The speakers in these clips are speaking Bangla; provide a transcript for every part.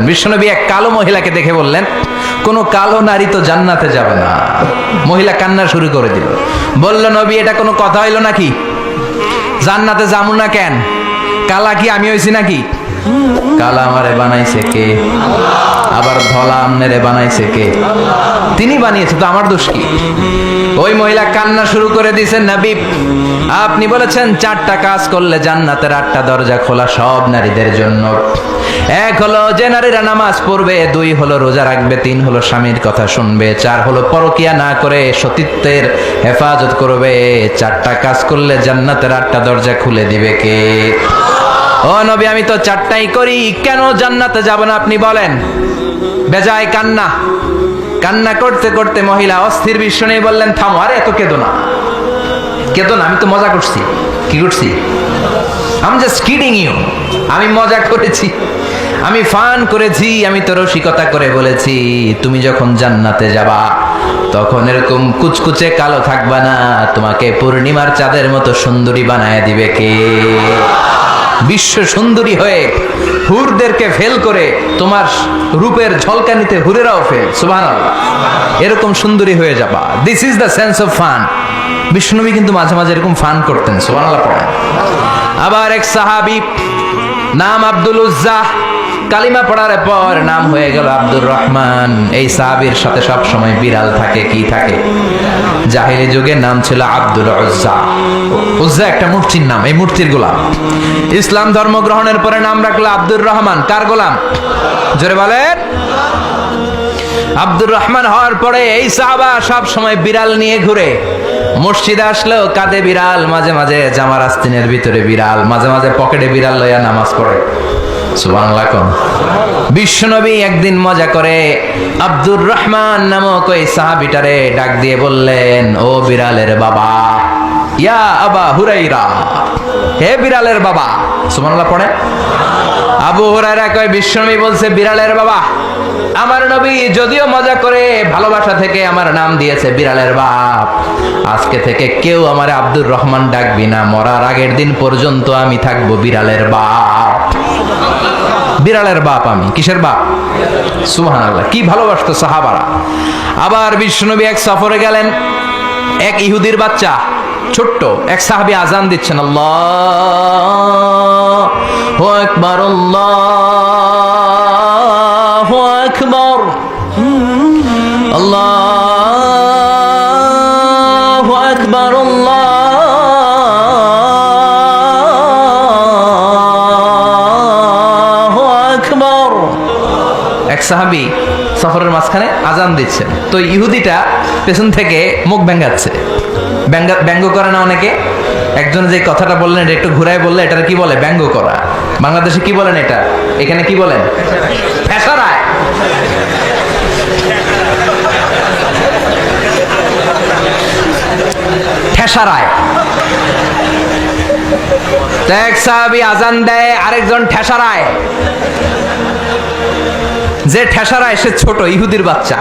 বিশ্বনবী এক কালো মহিলাকে দেখে বললেন, কোন কালো নারী তো জান্নাতে যাবে না। মহিলা কান্না শুরু করে দিল, বলল, নবী এটা কোনো কথা হইল নাকি? জান্নাতে যাবো না কেন? কালা কি আমি হইছি নাকি? কালা আমারে বানাইছে কে? আবার ধলা আমনেরে বানাইছে কে? তিনি বানিয়েছে, তো আমার দোষ কি? ওই মহিলা কান্না শুরু করে দিয়েছেন, নবী আপনি বলেছেন 4টা কাজ করলে জান্নাতের 8টা দরজা খোলা সব নারীদের জন্য। 1 হলো যে নারীরা নামাজ পড়বে, 2 হলো রোজা রাখবে, 3 হলো স্বামীর কথা শুনবে, 4 হলো পরকিয়া না করে সতীত্বের হেফাজত করবে। 4টা কাজ করলে জান্নাতের 8টা দরজা খুলে দিবে কে? ও নবী আমি তো 4টাই করি, কেন জান্নাতে যাব না আপনি বলেন? বেজায় কান্না, কান্না করতে করতে মহিলা অস্থির। বিশ্ব নেই বললেন, থামো, আরে এত কেঁদো না, কেঁদো না, আমি তো মজা করছি। কি করছি? আমি জাস্ট কিডিং ইউ, আমি মজা করেছি, আমি ফান করেছি, আমি তো রসিকতা করে বলেছি তুমি যখন জান্নাতে যাবা তখন এরকম কুচকুচে কালো থাকবা না, তোমাকে পূর্ণিমার চাঁদের মতো সুন্দরী বানায় দিবে কে? বিশ্ব সুন্দরী হয়ে হুরদেরকে ফেল করে তোমার রূপের ঝলকানিতে হুরেরাও ফেল। সুবহানাল্লাহ, এরকম সুন্দরী হয়ে যাবা। This is the sense of fun. বিষ্ণুনবী কিন্তু মাঝে মাঝে এরকম ফান করতেন। সুবহানাল্লাহ পড়েন। আবার এক সাহাবী নাম আব্দুল উজ্জা, কালিমা পড়ার পর নাম হয়ে গেল আব্দুর রহমান। এই সাহাবীর সাথে সব সময় বিড়াল থাকে। কি থাকে? জাহিলি যুগে নাম ছিল আব্দুল উজ্জা। উজ্জা একটা মূর্তির নাম, এই মূর্তির গোলাম। ইসলাম ধর্ম গ্রহণের পরে নাম রাখলো আব্দুর রহমান। কার গোলাম? জোরে বলেন। আব্দুর রহমান হওয়ার পরে এই সাহাবা সব সময় বিড়াল নিয়ে ঘুরে। মসজিদে আসলেও কাঁধে বিড়াল, মাঝে মাঝে জামার আস্তিনের ভিতরে বিড়াল, মাঝে মাঝে পকেটে বিড়াল লইয়া নামাজ পড়ে। সুবহানাল্লাহ। বিশ্বনবী একদিন মজা করে আব্দুর রহমান নামক ওই সাহাবীটারে ডাক দিয়ে বললেন, ও বিড়ালের বাবা, ইয়া আবা হুরাইরা, হে বিড়ালের বাবা। সুবহানাল্লাহ পড়ে। আবু হুরায়রা কয়, বিশ্বনবী বলছে বিড়ালের বাবা। আমার নবী যদিও মজা করে ভালোবাসা থেকে আমার নাম দিয়েছে বিড়ালের বাপ, আজকে থেকে কেউ আমার আব্দুর রহমান ডাকবি না, মরার আগের দিন পর্যন্ত আমি থাকবো বিড়ালের বাপ। বিড়ালের বাপ আমি। কিসের বাপ? সুবহানাল্লাহ। কি ভালোবাসতো সাহাবারা। আবার বিশ্বনবী এক সফরে গেলেন, এক ইহুদির বাচ্চা ছোট্ট এক সাহাবী আজান দিচ্ছেন, আল্লাহু আকবার, আল্লাহু আকবার, আল্লাহু আকবার, আল্লাহু আকবার। এক সাহাবী সফরের মাঝখানে আজান দিচ্ছেন, তো ইহুদিটা পেছন থেকে মুখ ভেঙ্গাচ্ছে। ব্যঙ্গ করে না অনেকে? একজন যে কথাটা বললেন এটা একটু ঘুরায় বললে এটার কি বলে? ব্যঙ্গ করা। বাংলাদেশে কি বলেন এটা? এখানে কি বলেন? ফেসারায়। ঠেসারায়। এক সাহাবী আজান দেয়, আরেকজন ঠেসারায়। যে ঠেসারায় সে ছোট ইহুদির বাচ্চা।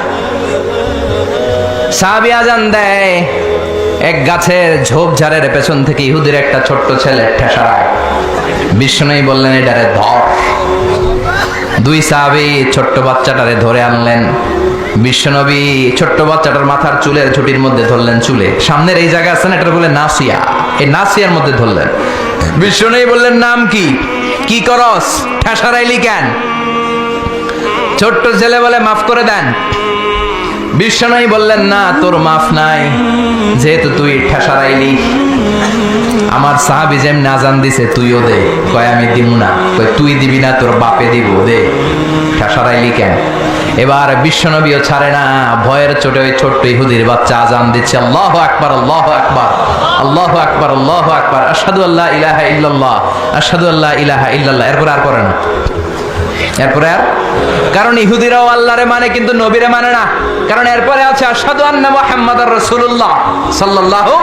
সাহাবী আজান দেয়, এক গাছের ঝোপঝাড়ের পেছন থেকে ইহুদির একটা ছোট্ট ছেলে ঠেসারায়। বিষ্ণুই বললেন, এটারে ধর। 2 সাহাবী ছোট্ট বাচ্চাটারে ধরে আনলেন। বিশ্বনবী ছোট্ট বাচ্চাটার মাথার চুলের ঝুটির মধ্যে ধরলেন, চুলে সামনের এই জায়গা আছে না, এটা বলে নাসিয়া, এই নাসিয়ার মধ্যে ধরলেন। বিষ্ণুই বললেন, নাম কি? কি করস? ঠেসারাইলি কেন? ছোট্ট ছেলে বলে, মাফ করে দেন। বিশ্বনবী বললেন, না, তোর মাফ নাই, যেহেতু তুই ঠেসারাইলি। আমার সাহাবী যেমনি আজান দিছে তুইও দে। কয় আমি দিব না। কয় তুই দিবি না, তোর বাপে দিব, দে। ঠেসারাইলি কেন? এবার বিশ্বনবীও ছাড়ে না, ভয়ের চোটে ওই ছোট্ট ইহুদির বাচ্চা আজান দিচ্ছে, আল্লাহু আকবার, আল্লাহু আকবার, আল্লাহু আকবার, আল্লাহু আকবার, আশহাদু আল্লা ইলাহা ইল্লাল্লাহ, আশহাদু আল্লা ইলাহা ইল্লাল্লাহ। এরপর আর করে না। এরপরে আর, কারণ ইহুদিরাও আল্লাহরে মানে কিন্তু নবীরে মানে না। কারণ এরপরে আছে আশহাদু আন্না মুহাম্মাদার রাসূলুল্লাহ সাল্লাল্লাহু।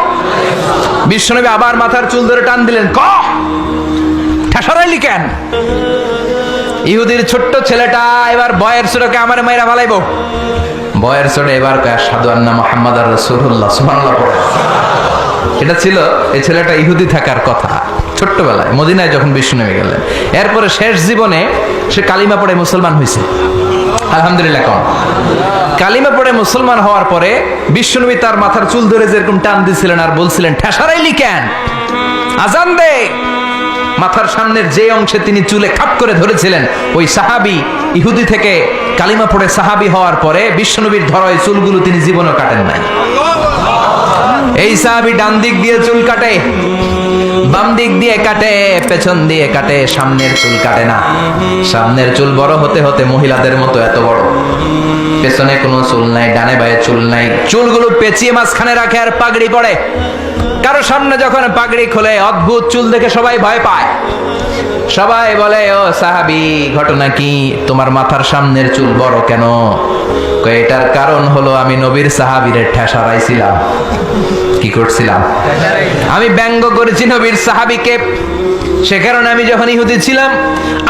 বিশ্বনবী আবার মাথার চুল ধরে টান দিলেন, ক ঠেসারাইলি কেন? ইহুদির ছোট্ট ছেলেটা এবার বয়ের সুরকে আমার মাইরা ফালাইবো। বয়ের সুরে এবার কয় আশহাদু আন্না মুহাম্মাদার রাসূলুল্লাহ। সুবহানাল্লাহ পড়ে। এটা ছিল এই ছেলেটা ইহুদি থাকার কথা ছোট্টবেলায় মদিনায় যখন বিশ্ব নেমে গেলেন। এরপরে শেষ জীবনে সে কালিমা পড়ে মুসলমান হয়েছে, আলহামদুলিল্লাহ। কোন কালিমা পড়ে মুসলমান হওয়ার পরে বিশ্বনবী তার মাথার চুল ধরে যেরকম টান দিছিলেন আর বলছিলেন, ঠেসারাইলি কেন, আজান দে। মাথার সামনের যে অংশে তিনি চুলে খাপ করে ধরেছিলেন, ওই সাহাবী ইহুদি থেকে কালিমা পড়ে সাহাবী হওয়ার পরে বিশ্বনবীর ধরা ওই চুলগুলো তিনি জীবনও কাটেন নাই। এই সাহাবী ডান দিক দিয়ে চুল কাটে, বাম দিক দিয়ে কাটে, পেছন দিয়ে কাটে, সামনের চুল কাটে না। সামনের চুল বড় হতে হতে মহিলাদের মতো এত বড়, পেছনে কোনো চুল নাই, ডানে বায়ে চুল নাই, চুলগুলো পেঁচিয়ে মাঝখানে রাখে আর পাগড়ি পড়ে। কারো সামনে যখন পাগড়ি খোলে অদ্ভুত চুল দেখে সবাই ভয় পায়। সবাই বলে, ও সাহাবী, ঘটনা কি, তোমার মাথার সামনের চুল বড় কেন? এটার কারণ হলো আমি নবীর সাহাবীরে ঠেসারাইছিলাম। কি করছিলাম? আমি ব্যঙ্গ করেছি নবীর সাহাবীকে। সে কারণে আমি যখন ইহুদি ছিলাম,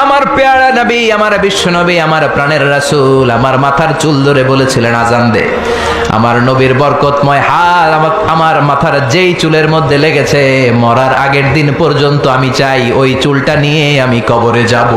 আমার পেয়ারা নবী, আমার বিশ্ব নবী, আমার প্রাণের রাসূল আমার মাথার চুল ধরে বলেছিলেন, আজান দে। আমার নবীর বরকতময় হাত আমার মাথার যেই চুলের মধ্যে লেগেছে, মরার আগের দিন পর্যন্ত আমি চাই ওই চুলটা নিয়ে আমি কবরে যাব।